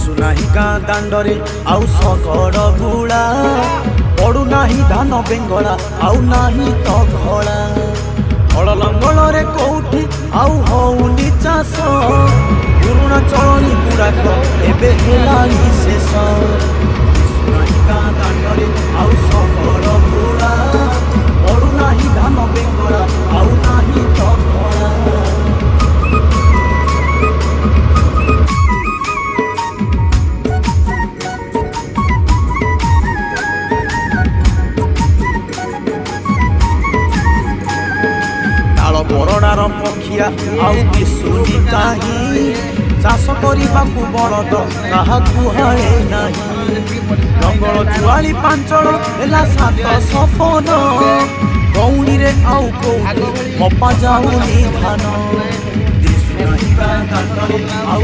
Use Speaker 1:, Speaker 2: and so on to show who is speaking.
Speaker 1: दिशुनाही गाँ दांडरे आउ सकड़ बुड़ा पड़ुनाही धान बेंगला आउ नाही तो घोड़ा हल लंगल कौटी आउ हौनी चाष पुरुणा चलनी गुड़ाक एबे हेलानी शेष दिशुनाही गाँ दांडरे आउ सकड़ बुड़ा पड़ुनाही धान बेंगला आउ नाही तो घोड़ा बरडार पखिया आउ दिशुनी काहीं चाष करने बरद क्या गुहाए नहीं रंगल जुआली पांचल है सात सफन गौणी रे आउ कौटी मपा जाऊनी धान दिशुनाही गाँ दांडरे आउ